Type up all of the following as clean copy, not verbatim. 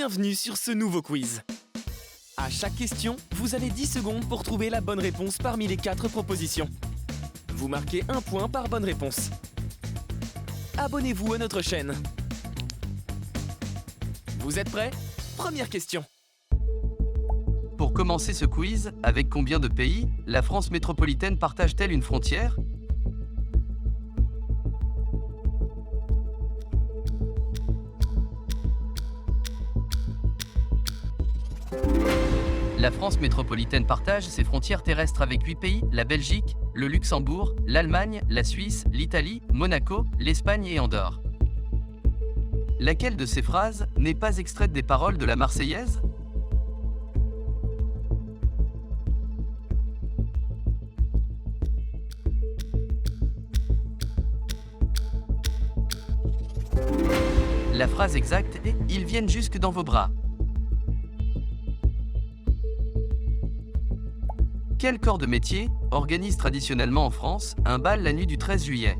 Bienvenue sur ce nouveau quiz. À chaque question, vous avez 10 secondes pour trouver la bonne réponse parmi les 4 propositions. Vous marquez 1 point par bonne réponse. Abonnez-vous à notre chaîne. Vous êtes prêts? Première question. Pour commencer ce quiz, avec combien de pays la France métropolitaine partage-t-elle une frontière? La France métropolitaine partage ses frontières terrestres avec 8 pays, la Belgique, le Luxembourg, l'Allemagne, la Suisse, l'Italie, Monaco, l'Espagne et Andorre. Laquelle de ces phrases n'est pas extraite des paroles de la Marseillaise? La phrase exacte est « Ils viennent jusque dans vos bras ». Quel corps de métier organise traditionnellement en France un bal la nuit du 13 juillet?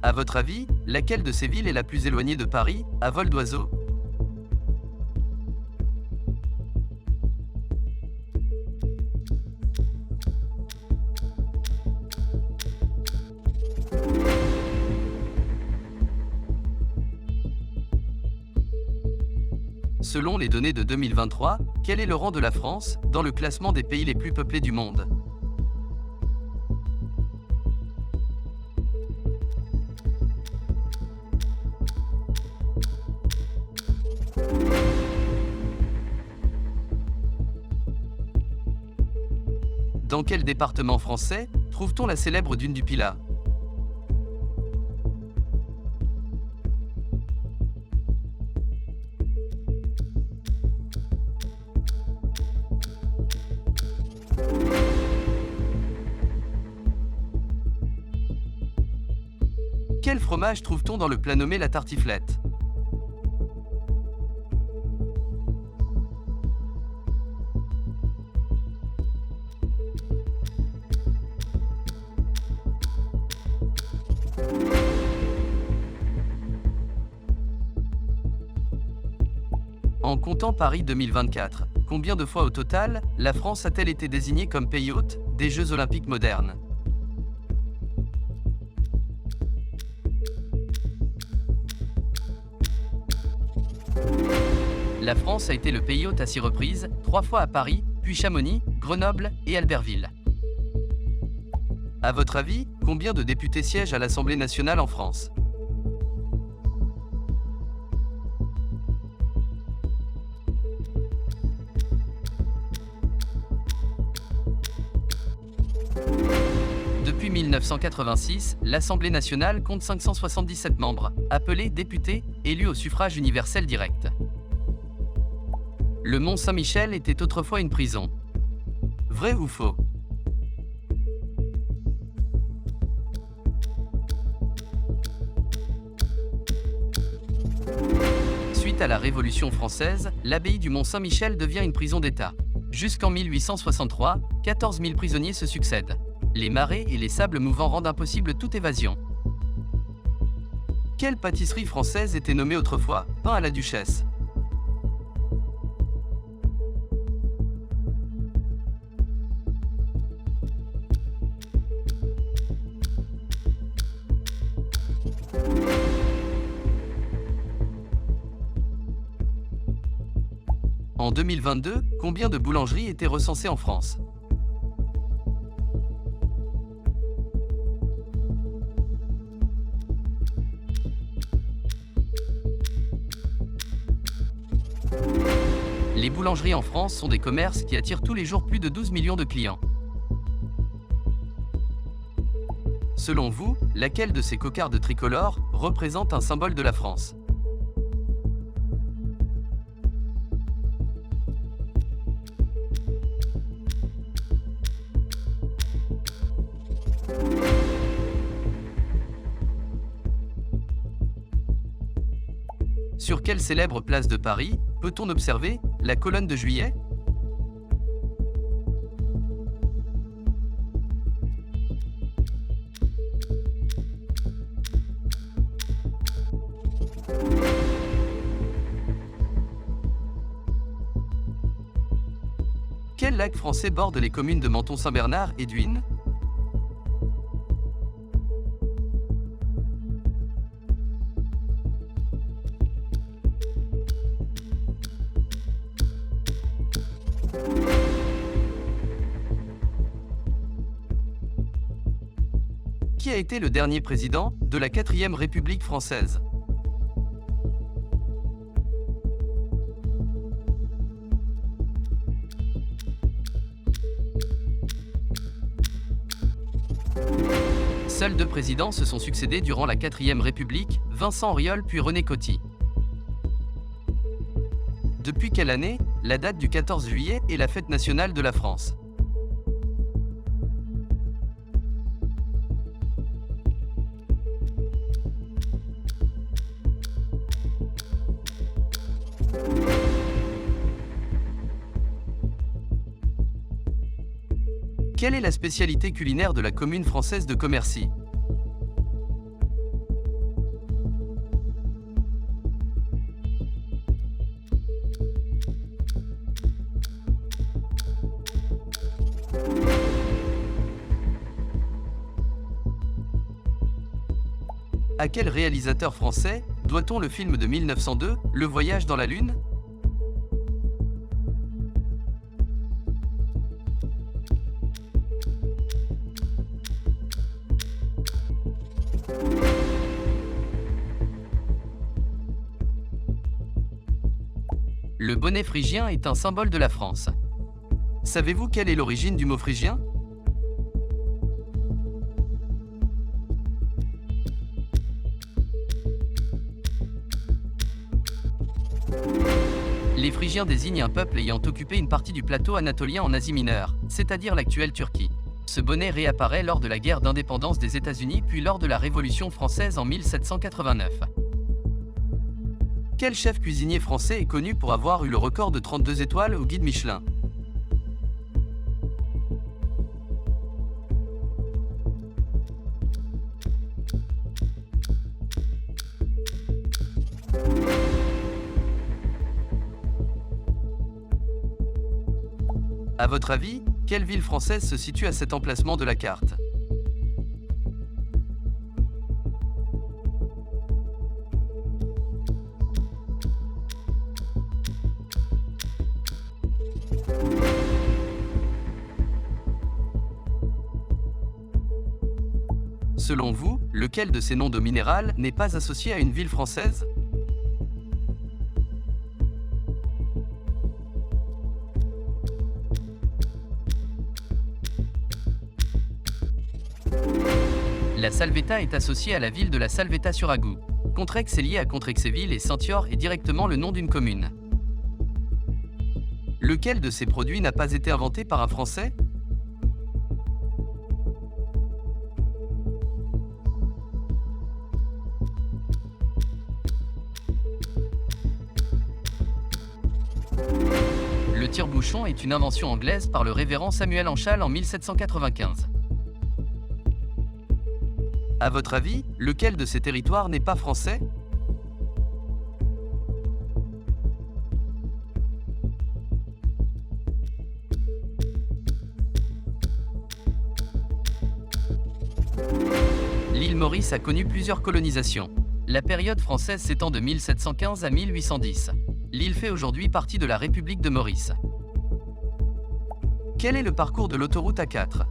À votre avis, laquelle de ces villes est la plus éloignée de Paris, à vol d'oiseau? Selon les données de 2023, quel est le rang de la France dans le classement des pays les plus peuplés du monde? Dans quel département français trouve-t-on la célèbre dune du Pilat? Quel fromage trouve-t-on dans le plat nommé la tartiflette? En comptant Paris 2024, combien de fois au total la France a-t-elle été désignée comme pays hôte des Jeux Olympiques modernes? La France a été le pays hôte à 6 reprises, 3 fois à Paris, puis Chamonix, Grenoble et Albertville. À votre avis, combien de députés siègent à l'Assemblée nationale en France? Depuis 1986, l'Assemblée nationale compte 577 membres, appelés députés, élus au suffrage universel direct. Le Mont Saint-Michel était autrefois une prison. Vrai ou faux? Suite à la Révolution française, l'abbaye du Mont Saint-Michel devient une prison d'État. Jusqu'en 1863, 14 000 prisonniers se succèdent. Les marées et les sables mouvants rendent impossible toute évasion. Quelle pâtisserie française était nommée autrefois pain à la duchesse? En 2022, combien de boulangeries étaient recensées en France? Les boulangeries en France sont des commerces qui attirent tous les jours plus de 12 millions de clients. Selon vous, laquelle de ces cocardes tricolores représente un symbole de la France? Sur quelle célèbre place de Paris peut-on observer la colonne de Juillet? Quel lac français borde les communes de Menton-Saint-Bernard et d'Huines? Qui a été le dernier président de la 4e République française? Seuls 2 présidents se sont succédés durant la 4e République, Vincent Auriol puis René Coty. Depuis quelle année la date du 14 juillet est la fête nationale de la France? Quelle est la spécialité culinaire de la commune française de Commercy? À quel réalisateur français doit-on le film de 1902, Le Voyage dans la Lune? Le bonnet phrygien est un symbole de la France. Savez-vous quelle est l'origine du mot phrygien? Les Phrygiens désignent un peuple ayant occupé une partie du plateau anatolien en Asie mineure, c'est-à-dire l'actuelle Turquie. Ce bonnet réapparaît lors de la guerre d'indépendance des États-Unis puis lors de la Révolution française en 1789. Quel chef cuisinier français est connu pour avoir eu le record de 32 étoiles au guide Michelin? À votre avis, quelle ville française se situe à cet emplacement de la carte? Selon vous, lequel de ces noms de minéral n'est pas associé à une ville française? La Salvetat est associée à la ville de la Salvetat-sur-Agout. Contrex est lié à Contrexéville et Saint-Yor est directement le nom d'une commune. Lequel de ces produits n'a pas été inventé par un Français? Le tire-bouchon est une invention anglaise par le révérend Samuel Anchal en 1795. À votre avis, lequel de ces territoires n'est pas français? L'île Maurice a connu plusieurs colonisations. La période française s'étend de 1715 à 1810. L'île fait aujourd'hui partie de la République de Maurice. Quel est le parcours de l'autoroute A4?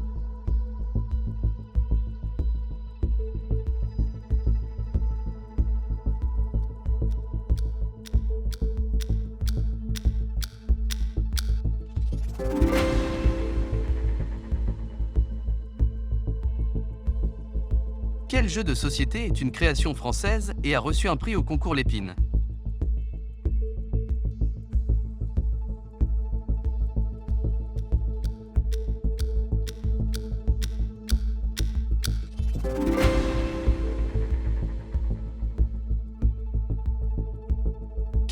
Quel jeu de société est une création française et a reçu un prix au concours Lépine?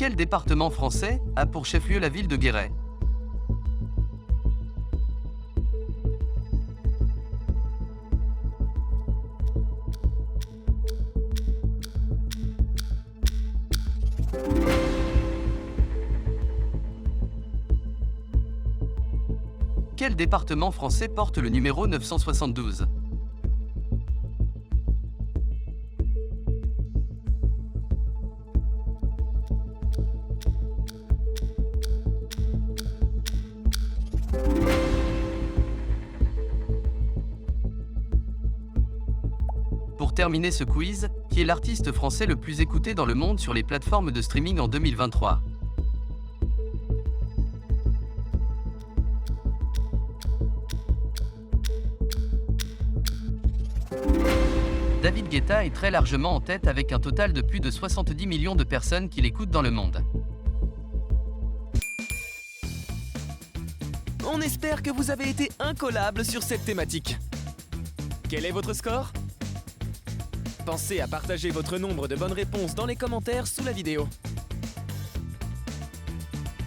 Quel département français a pour chef-lieu la ville de Guéret? Quel département français porte le numéro 972? Pour terminer ce quiz, qui est l'artiste français le plus écouté dans le monde sur les plateformes de streaming en 2023? David Guetta est très largement en tête avec un total de plus de 70 millions de personnes qui l'écoutent dans le monde. On espère que vous avez été incollable sur cette thématique. Quel est votre score? Pensez à partager votre nombre de bonnes réponses dans les commentaires sous la vidéo.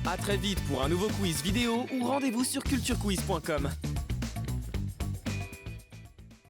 A très vite pour un nouveau quiz vidéo ou rendez-vous sur culturequiz.com.